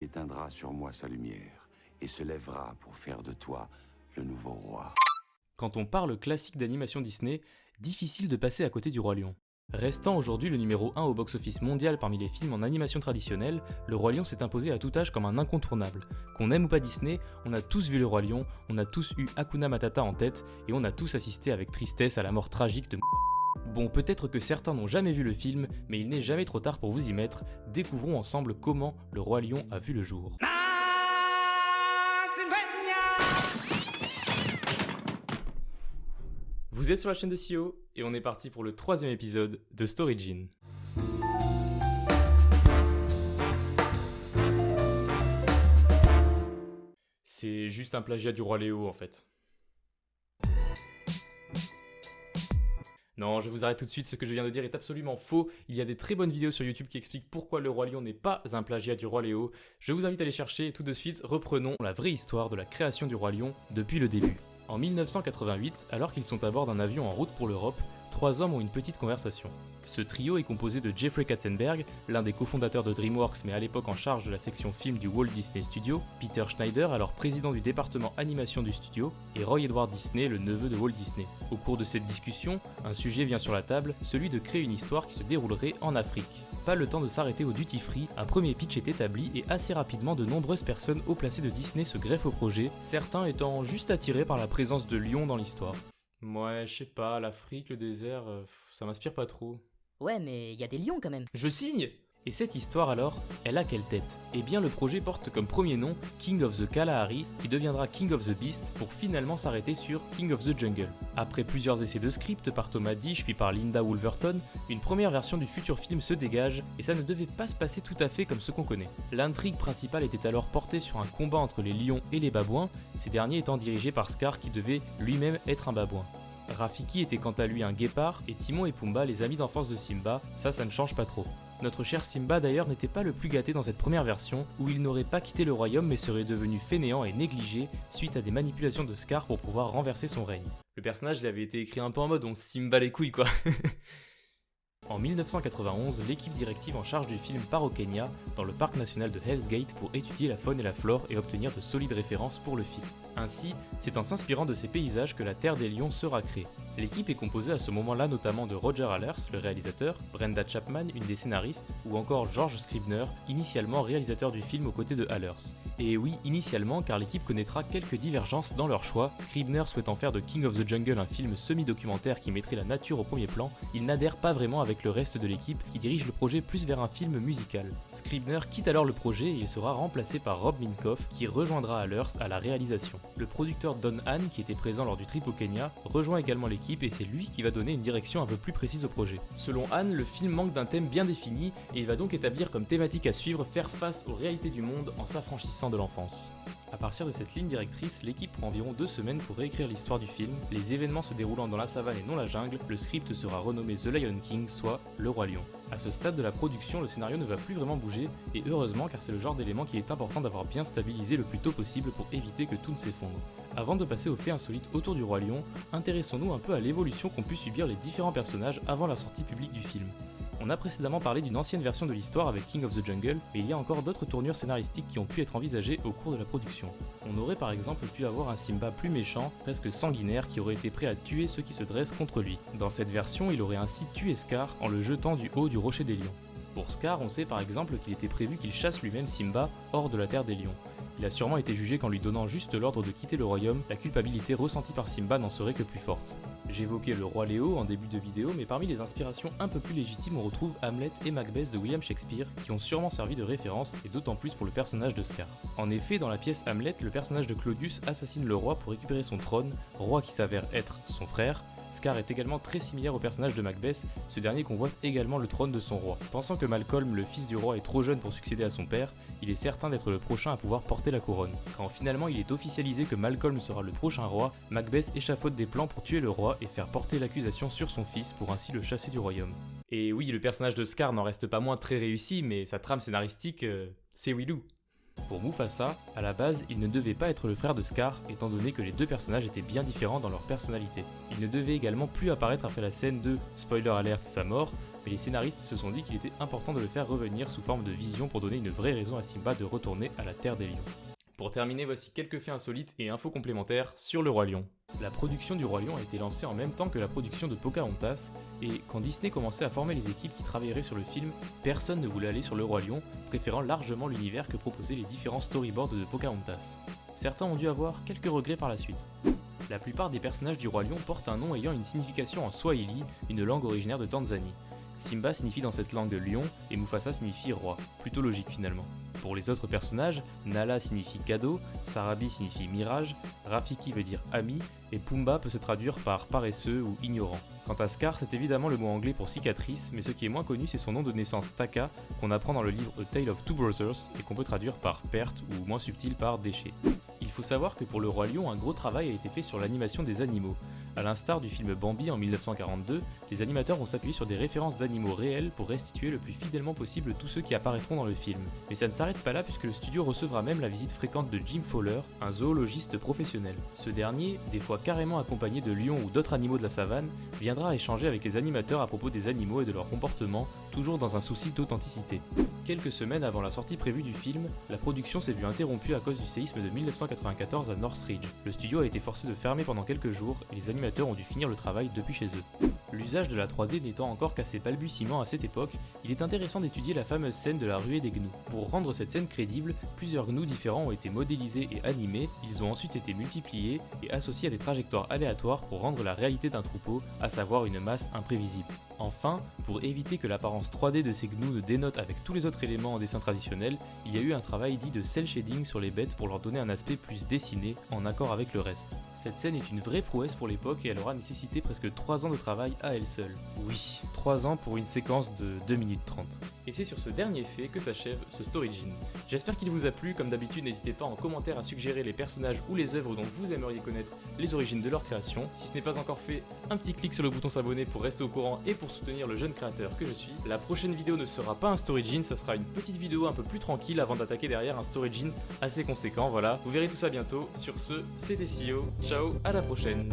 éteindra sur moi sa lumière et se lèvera pour faire de toi le nouveau roi. Quand on parle classique d'animation Disney, difficile de passer à côté du Roi Lion. Restant aujourd'hui le numéro 1 au box-office mondial parmi les films en animation traditionnelle, le Roi Lion s'est imposé à tout âge comme un incontournable. Qu'on aime ou pas Disney, on a tous vu le Roi Lion, on a tous eu Hakuna Matata en tête et on a tous assisté avec tristesse à la mort tragique de Mufasa. Bon, peut-être que certains n'ont jamais vu le film, mais il n'est jamais trop tard pour vous y mettre. Découvrons ensemble comment le Roi Lion a vu le jour. Vous êtes sur la chaîne de CEO et on est parti pour le 3e épisode de Storygin. C'est juste un plagiat du Roi Léo en fait. Non, je vous arrête tout de suite, ce que je viens de dire est absolument faux. Il y a des très bonnes vidéos sur YouTube qui expliquent pourquoi le Roi Lion n'est pas un plagiat du Roi Léo. Je vous invite à les chercher et tout de suite, reprenons la vraie histoire de la création du Roi Lion depuis le début. En 1988, alors qu'ils sont à bord d'un avion en route pour l'Europe, 3 hommes ont une petite conversation. Ce trio est composé de Jeffrey Katzenberg, l'un des cofondateurs de DreamWorks mais à l'époque en charge de la section film du Walt Disney Studio, Peter Schneider, alors président du département animation du studio, et Roy Edward Disney, le neveu de Walt Disney. Au cours de cette discussion, un sujet vient sur la table, celui de créer une histoire qui se déroulerait en Afrique. Pas le temps de s'arrêter au duty free, un premier pitch est établi et assez rapidement de nombreuses personnes haut placées de Disney se greffent au projet, certains étant juste attirés par la présence de lions dans l'histoire. Ouais, je sais pas, l'Afrique, le désert, ça m'inspire pas trop. Ouais, mais il y a des lions quand même. Je signe! Et cette histoire alors, elle a quelle tête? Eh bien le projet porte comme premier nom King of the Kalahari, qui deviendra King of the Beast pour finalement s'arrêter sur King of the Jungle. Après plusieurs essais de script par Thomas Disch puis par Linda Woolverton, une première version du futur film se dégage et ça ne devait pas se passer tout à fait comme ce qu'on connaît. L'intrigue principale était alors portée sur un combat entre les lions et les babouins, ces derniers étant dirigés par Scar qui devait lui-même être un babouin. Rafiki était quant à lui un guépard et Timon et Pumba les amis d'enfance de Simba, ça ne change pas trop. Notre cher Simba d'ailleurs n'était pas le plus gâté dans cette première version, où il n'aurait pas quitté le royaume mais serait devenu fainéant et négligé suite à des manipulations de Scar pour pouvoir renverser son règne. Le personnage il avait été écrit un peu en mode on Simba les couilles quoi. En 1991, l'équipe directive en charge du film part au Kenya, dans le parc national de Hell's Gate pour étudier la faune et la flore et obtenir de solides références pour le film. Ainsi, c'est en s'inspirant de ces paysages que la Terre des Lions sera créée. L'équipe est composée à ce moment-là notamment de Roger Allers, le réalisateur, Brenda Chapman, une des scénaristes, ou encore George Scribner, initialement réalisateur du film aux côtés de Allers. Et oui, initialement, car l'équipe connaîtra quelques divergences dans leur choix, Scribner souhaitant faire de King of the Jungle un film semi-documentaire qui mettrait la nature au premier plan, il n'adhère pas vraiment avec le reste de l'équipe qui dirige le projet plus vers un film musical. Scribner quitte alors le projet et il sera remplacé par Rob Minkoff qui rejoindra Allers à la réalisation. Le producteur Don Hahn, qui était présent lors du trip au Kenya, rejoint également l'équipe et c'est lui qui va donner une direction un peu plus précise au projet. Selon Hahn, le film manque d'un thème bien défini et il va donc établir comme thématique à suivre faire face aux réalités du monde en s'affranchissant de l'enfance. À partir de cette ligne directrice, l'équipe prend environ 2 semaines pour réécrire l'histoire du film, les événements se déroulant dans la savane et non la jungle, le script sera renommé The Lion King, soit Le Roi Lion. À ce stade de la production, le scénario ne va plus vraiment bouger, et heureusement car c'est le genre d'élément qui est important d'avoir bien stabilisé le plus tôt possible pour éviter que tout ne s'effondre. Avant de passer aux faits insolites autour du Roi Lion, intéressons-nous un peu à l'évolution qu'ont pu subir les différents personnages avant la sortie publique du film. On a précédemment parlé d'une ancienne version de l'histoire avec King of the Jungle, mais il y a encore d'autres tournures scénaristiques qui ont pu être envisagées au cours de la production. On aurait par exemple pu avoir un Simba plus méchant, presque sanguinaire, qui aurait été prêt à tuer ceux qui se dressent contre lui. Dans cette version, il aurait ainsi tué Scar en le jetant du haut du rocher des lions. Pour Scar, on sait par exemple qu'il était prévu qu'il chasse lui-même Simba hors de la terre des lions. Il a sûrement été jugé qu'en lui donnant juste l'ordre de quitter le royaume, la culpabilité ressentie par Simba n'en serait que plus forte. J'évoquais le Roi Léo en début de vidéo, mais parmi les inspirations un peu plus légitimes on retrouve Hamlet et Macbeth de William Shakespeare, qui ont sûrement servi de référence, et d'autant plus pour le personnage de Scar. En effet, dans la pièce Hamlet, le personnage de Claudius assassine le roi pour récupérer son trône, roi qui s'avère être son frère. Scar est également très similaire au personnage de Macbeth, ce dernier convoite également le trône de son roi. Pensant que Malcolm, le fils du roi, est trop jeune pour succéder à son père, il est certain d'être le prochain à pouvoir porter la couronne. Quand finalement il est officialisé que Malcolm sera le prochain roi, Macbeth échafaude des plans pour tuer le roi et faire porter l'accusation sur son fils pour ainsi le chasser du royaume. Et oui, le personnage de Scar n'en reste pas moins très réussi, mais sa trame scénaristique, c'est Willow. Pour Mufasa, à la base, il ne devait pas être le frère de Scar, étant donné que les deux personnages étaient bien différents dans leur personnalité. Il ne devait également plus apparaître après la scène de, spoiler alert, sa mort, mais les scénaristes se sont dit qu'il était important de le faire revenir sous forme de vision pour donner une vraie raison à Simba de retourner à la Terre des Lions. Pour terminer, voici quelques faits insolites et infos complémentaires sur le Roi Lion. La production du Roi Lion a été lancée en même temps que la production de Pocahontas, et quand Disney commençait à former les équipes qui travailleraient sur le film, personne ne voulait aller sur le Roi Lion, préférant largement l'univers que proposaient les différents storyboards de Pocahontas. Certains ont dû avoir quelques regrets par la suite. La plupart des personnages du Roi Lion portent un nom ayant une signification en Swahili, une langue originaire de Tanzanie. Simba signifie dans cette langue lion et Mufasa signifie roi, plutôt logique finalement. Pour les autres personnages, Nala signifie cadeau, Sarabi signifie mirage, Rafiki veut dire ami, et Pumba peut se traduire par paresseux ou ignorant. Quant à Scar, c'est évidemment le mot anglais pour cicatrice, mais ce qui est moins connu c'est son nom de naissance Taka, qu'on apprend dans le livre A Tale of Two Brothers, et qu'on peut traduire par perte ou moins subtil par déchet. Il faut savoir que pour le Roi Lion, un gros travail a été fait sur l'animation des animaux. A l'instar du film Bambi en 1942, les animateurs vont s'appuyer sur des références d'animaux réels pour restituer le plus fidèlement possible tous ceux qui apparaîtront dans le film. Mais ça ne s'arrête pas là puisque le studio recevra même la visite fréquente de Jim Fowler, un zoologiste professionnel. Ce dernier, des fois carrément accompagné de lions ou d'autres animaux de la savane, viendra échanger avec les animateurs à propos des animaux et de leur comportement, toujours dans un souci d'authenticité. Quelques semaines avant la sortie prévue du film, la production s'est vue interrompue à cause du séisme de 1994 à Northridge. Le studio a été forcé de fermer pendant quelques jours et les animateurs ont dû finir le travail depuis chez eux. L'usage de la 3D n'étant encore qu'à ses balbutiements à cette époque, il est intéressant d'étudier la fameuse scène de la ruée des gnous. Pour rendre cette scène crédible, plusieurs gnous différents ont été modélisés et animés, ils ont ensuite été multipliés et associés à des trajectoires aléatoires pour rendre la réalité d'un troupeau, à savoir une masse imprévisible. Enfin, pour éviter que l'apparence 3D de ces gnous ne dénote avec tous les autres éléments en dessin traditionnel, il y a eu un travail dit de cel shading sur les bêtes pour leur donner un aspect plus dessiné, en accord avec le reste. Cette scène est une vraie prouesse pour l'époque et elle aura nécessité presque 3 ans de travail à elle seule. Oui, 3 ans pour une séquence de 2 minutes 30. Et c'est sur ce dernier fait que s'achève ce Storyjin. J'espère qu'il vous a plu, comme d'habitude n'hésitez pas en commentaire à suggérer les personnages ou les œuvres dont vous aimeriez connaître les origines de leur création. Si ce n'est pas encore fait, un petit clic sur le bouton s'abonner pour rester au courant et pour soutenir le jeune créateur que je suis. La prochaine vidéo ne sera pas un Storyjin, ce sera une petite vidéo un peu plus tranquille avant d'attaquer derrière un Storyjin assez conséquent, voilà. Vous verrez tout ça bientôt. Sur ce, c'était CEO, ciao, à la prochaine.